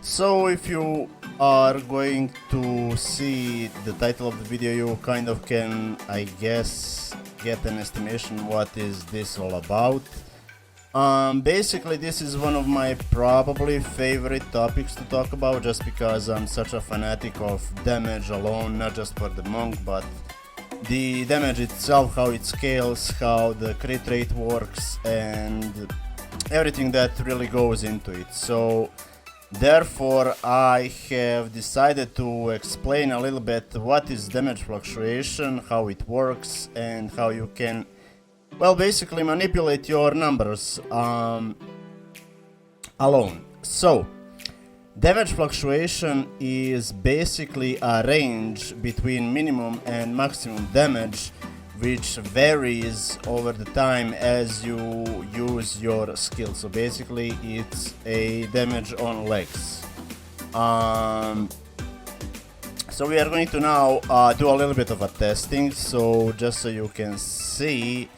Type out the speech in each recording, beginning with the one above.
So if you are going to see the title of the video, you kind of can, I guess, get an estimation what is this all about. Basically this is one of my probably favorite topics to talk about, just because I'm such a fanatic of damage alone, not just for the monk, but the damage itself, how it scales, how the crit rate works, and everything that really goes into it. So therefore I have decided to explain a little bit what is damage fluctuation, how it works, and how you can, well, basically manipulate your numbers alone. So damage fluctuation is basically a range between minimum and maximum damage, which varies over the time as you use your skill. So basically it's a damage on legs. So we are going to now do a little bit of a testing, so just so you can see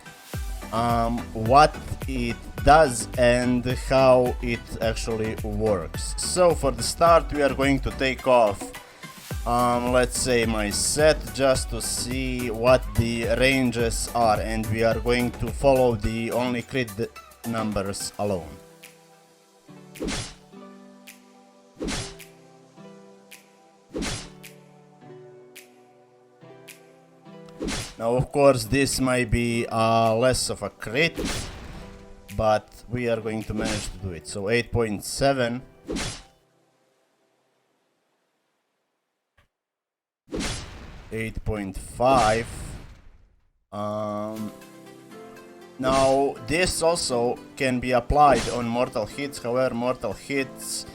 what it does and how it actually works. So for the start we are going to take off let's say my set, just to see what the ranges are, and we are going to follow the only crit numbers alone. Now of course this might be less of a crit, but we are going to manage to do it. So 8.7, 8.5. Now this also can be applied on mortal hits. However, mortal hits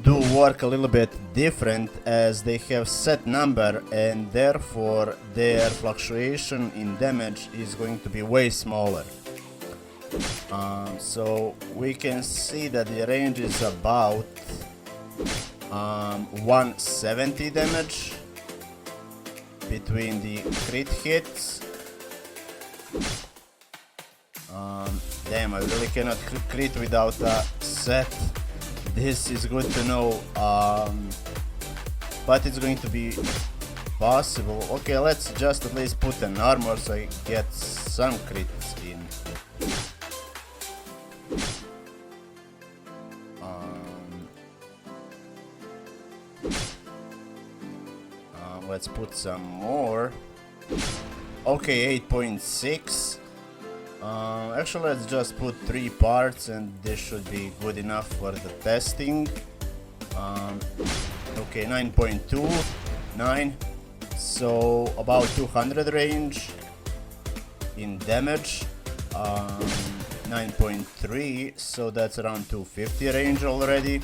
do work a little bit different, as they have set number, and therefore their fluctuation in damage is going to be way smaller. So we can see that the range is about 170 damage between the crit hits. Damn, I really cannot crit without a set. This is good to know, but it's going to be possible. Okay, let's just at least put an armor so I get some crits in. Let's put some more. Okay, 8.6. Actually, let's just put 3 parts, and this should be good enough for the testing. Okay, 9.2, 9. So about 200 range in damage. 9.3, so that's around 250 range already.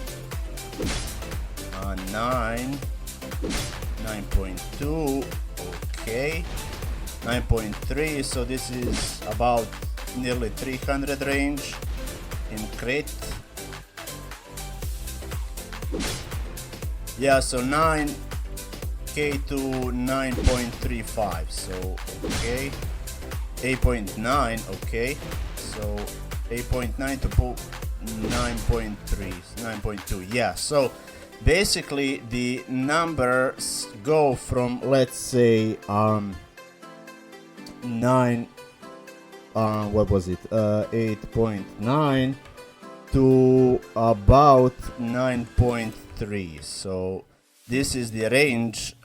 9. 9.2, okay. 9.3, so this is about nearly 300 range in crit. Yeah, so 9k to 9.35, so okay. 8.9, okay. So 8.9 to 9.3, 9.2, yeah. So basically the numbers go from, let's say, 9, what was it, 8.9 to about 9.3. So this is the range,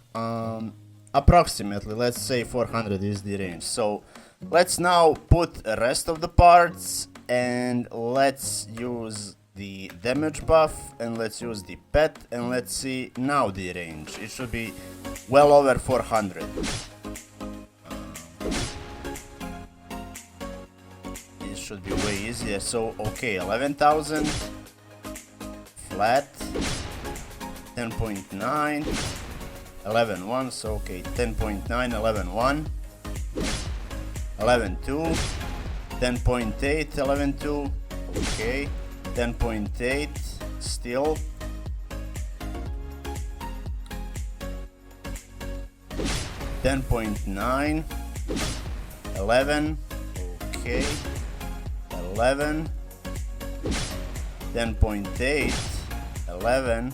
approximately, let's say 400 is the range. So let's now put the rest of the parts, and let's use the damage buff, and let's use the pet, and let's see now the range. It should be well over 400. It should be way easier. So okay, 11,000 flat, 10.9, 11.1. So okay, 10.9, 11.1, 11.2, 10.8, 11.2. Okay. 10.8 still. 10.9, 11, okay, 11, 10.8, 11,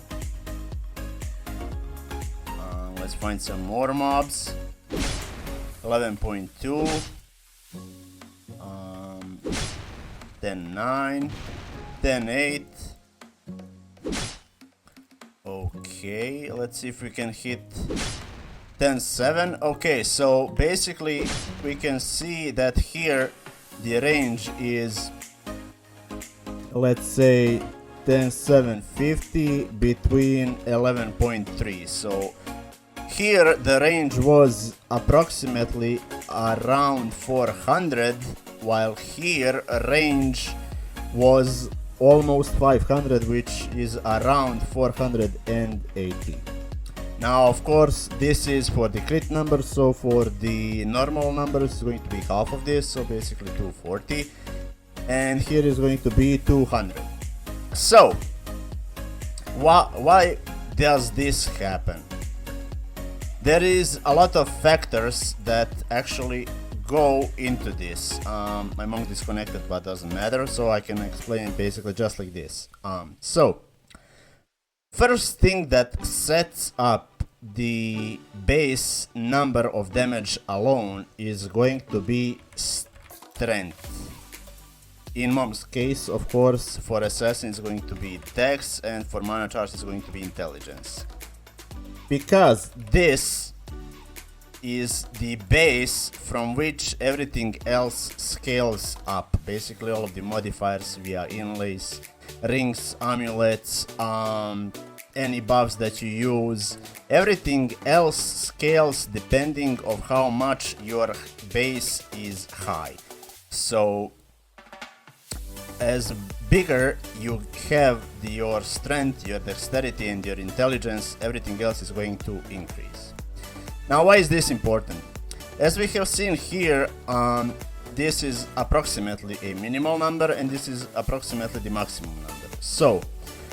Let's find some more mobs. 11.2. 10.9. 10.8. Okay, let's see if we can hit 10.7. Okay, so basically we can see that here the range is, let's say, 10.750 between 11.3. So here the range was approximately around 400, while here range was almost 500, which is around 480. Now, of course, this is for the crit numbers, so for the normal numbers it's going to be half of this, so basically 240, and here is going to be 200. So why does this happen? There is a lot of factors that actually go into this. My monk disconnected, but doesn't matter, so I can explain it basically just like this. So first thing that sets up the base number of damage alone is going to be strength. In mom's case, of course, for assassin it's going to be dex, and for mana charge it's going to be intelligence, because this is the base from which everything else scales up. Basically all of the modifiers via inlays, rings, amulets, any buffs that you use, everything else scales depending of how much your base is high. So as bigger you have your strength, your dexterity and your intelligence, everything else is going to increase. Now, why is this important? As we have seen here, this is approximately a minimal number and this is approximately the maximum number. So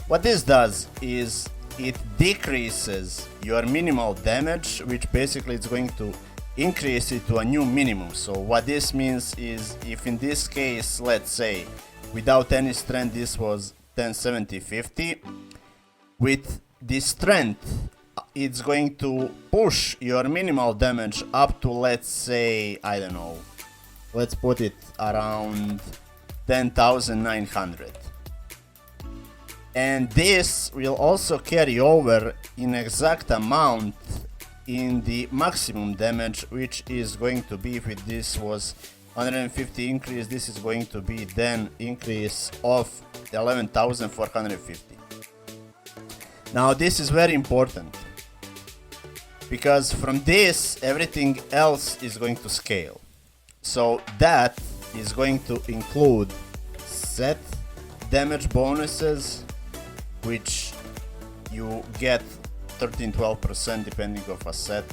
what this does is it decreases your minimal damage, which basically is going to increase it to a new minimum. So what this means is, if in this case, let's say without any strength this was 1070-50, with the strength it's going to push your minimal damage up to, let's say, I don't know, let's put it around 10,900. And this will also carry over in exact amount in the maximum damage, which is going to be, if this was 150 increase, this is going to be then increase of 11,450. Now this is very important, because from this everything else is going to scale. So that is going to include set damage bonuses, which you get 13-12% depending of a set.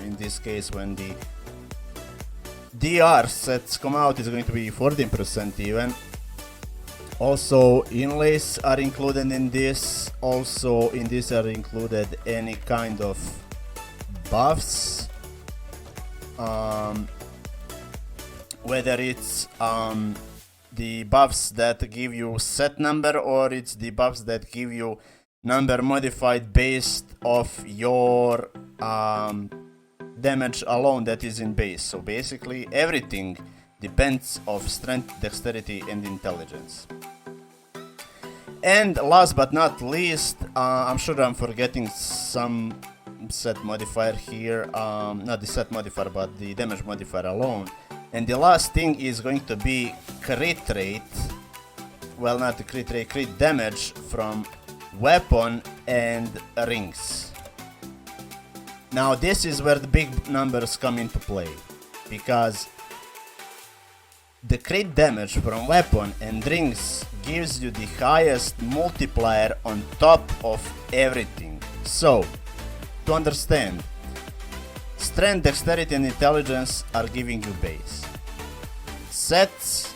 In this case, when the DR sets come out, it's going to be 14% even. Also inlays are included in this. Also in this are included any kind of buffs, whether it's the buffs that give you set number, or it's the buffs that give you number modified based off your damage alone that is in base. So basically everything depends of strength, dexterity and intelligence. And last but not least, I'm sure I'm forgetting some set modifier here, not the set modifier but the damage modifier alone. And the last thing is going to be crit rate, well, not the crit rate, crit damage from weapon and rings. Now this is where the big numbers come into play, because the crit damage from weapon and rings gives you the highest multiplier on top of everything. So to understand, strength, dexterity and intelligence are giving you base. Sets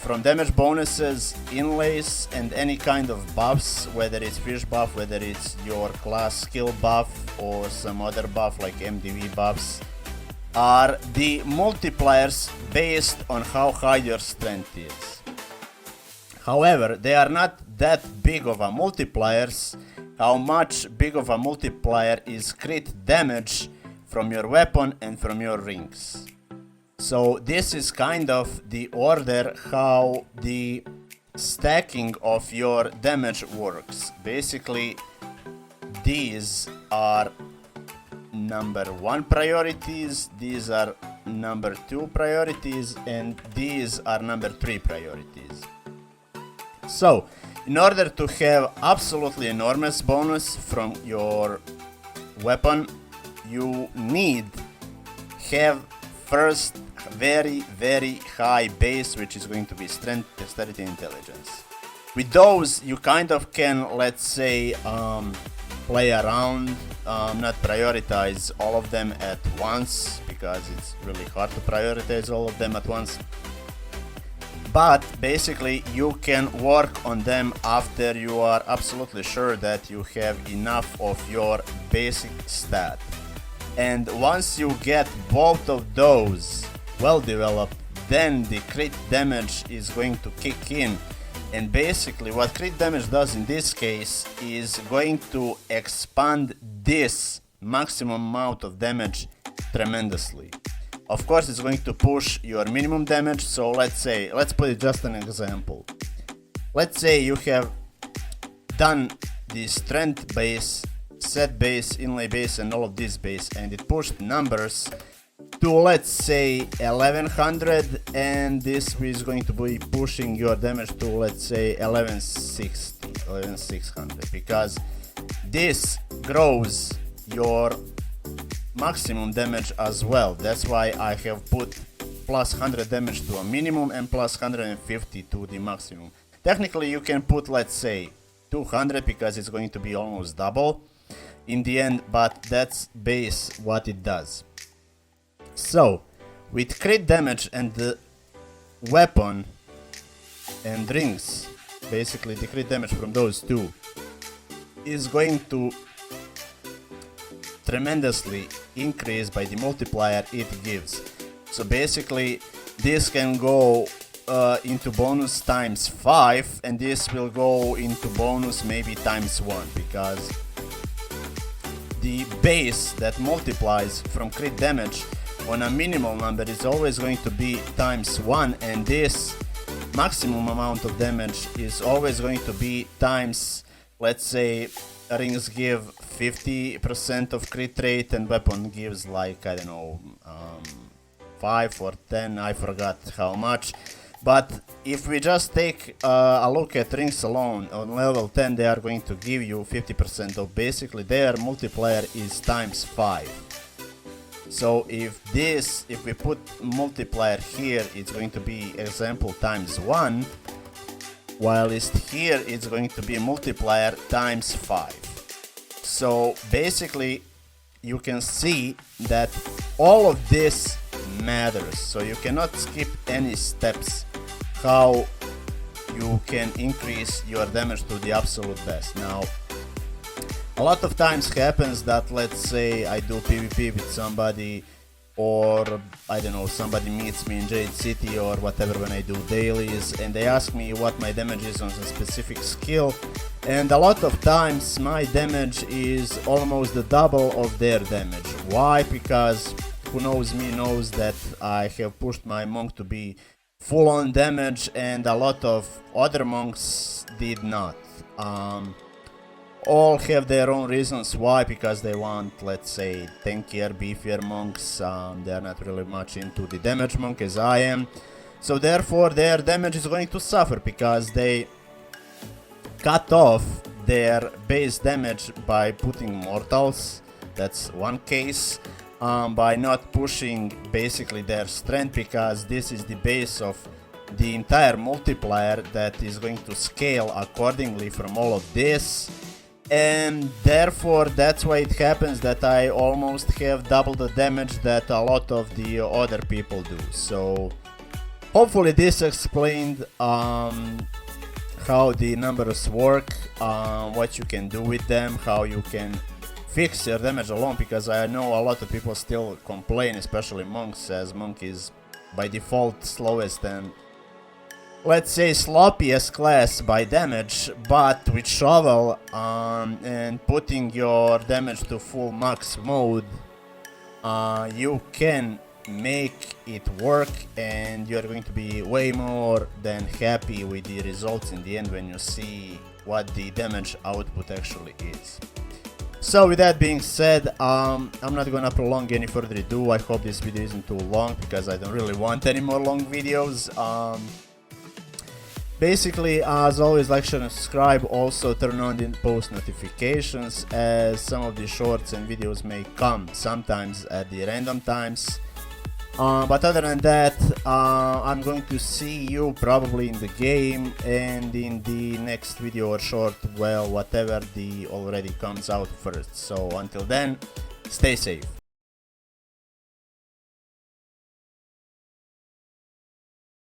from damage bonuses, inlays and any kind of buffs, whether it's fish buff, whether it's your class skill buff or some other buff like MDV buffs, are the multipliers based on how high your strength is. However, they are not that big of a multipliers how much big of a multiplier is crit damage from your weapon and from your rings. So this is kind of the order how the stacking of your damage works. Basically, these are number 1 priorities, these are number 2 priorities, and these are number 3 priorities. So, in order to have absolutely enormous bonus from your weapon, you need have first very high base, which is going to be strength, dexterity, and intelligence. With those, you kind of can, let's say, play around, not prioritize all of them at once, because it's really hard to prioritize all of them at once. But basically, you can work on them after you are absolutely sure that you have enough of your basic stat. And once you get both of those well developed, then the crit damage is going to kick in. And basically what crit damage does in this case is going to expand this maximum amount of damage tremendously. Of course, it's going to push your minimum damage. So let's put it just an example. Let's say you have done the strength base, set base, inlay base, and all of this base, and it pushed numbers to, let's say, 1100, and this is going to be pushing your damage to, let's say, 11600, because this grows your maximum damage as well. That's why I have put plus 100 damage to a minimum and plus 150 to the maximum. Technically you can put, let's say, 200, because it's going to be almost double in the end, but that's base what it does. So with crit damage and the weapon and rings, basically the crit damage from those two is going to tremendously increase by the multiplier it gives. So basically this can go into bonus times 5, and this will go into bonus maybe times 1, because the base that multiplies from crit damage on a minimal number is always going to be times 1, and this maximum amount of damage is always going to be times, let's say, rings give 50% of crit rate and weapon gives, like, I don't know, 5 or 10, I forgot how much. But if we just take a look at rings alone, on level 10 they are going to give you 50% of, basically their multiplier is times 5. So if we put multiplier here, it's going to be example times 1, whilst here it's going to be multiplier times 5. So basically you can see that all of this matters, so you cannot skip any steps how you can increase your damage to the absolute best. Now, a lot of times happens that, let's say, I do PvP with somebody, or I don't know, somebody meets me in Jade City or whatever when I do dailies, and they ask me what my damage is on a specific skill, and a lot of times my damage is almost the double of their damage. Why? Because who knows me knows that I have pushed my monk to be full on damage, and a lot of other monks did not. All have their own reasons why, because they want, let's say, tankier, beefier monks. They are not really much into the damage monk as I am, so therefore their damage is going to suffer, because they cut off their base damage by putting mortals. That's one case. By not pushing basically their strength, because this is the base of the entire multiplier that is going to scale accordingly from all of this, and therefore that's why it happens that I almost have double the damage that a lot of the other people do. So hopefully this explained how the numbers work, what you can do with them, how you can fix your damage alone, because I know a lot of people still complain, especially monks, as monk is by default slowest and let's say, sloppiest class by damage, but with shovel and putting your damage to full max mode, you can make it work, and you're going to be way more than happy with the results in the end when you see what the damage output actually is. So with that being said, I'm not gonna prolong any further ado. I hope this video isn't too long, because I don't really want any more long videos. Basically, as always, like, share and subscribe. Also turn on the post notifications, as some of the shorts and videos may come sometimes at the random times. But other than that, I'm going to see you probably in the game and in the next video or short, well, whatever the already comes out first. So until then, stay safe.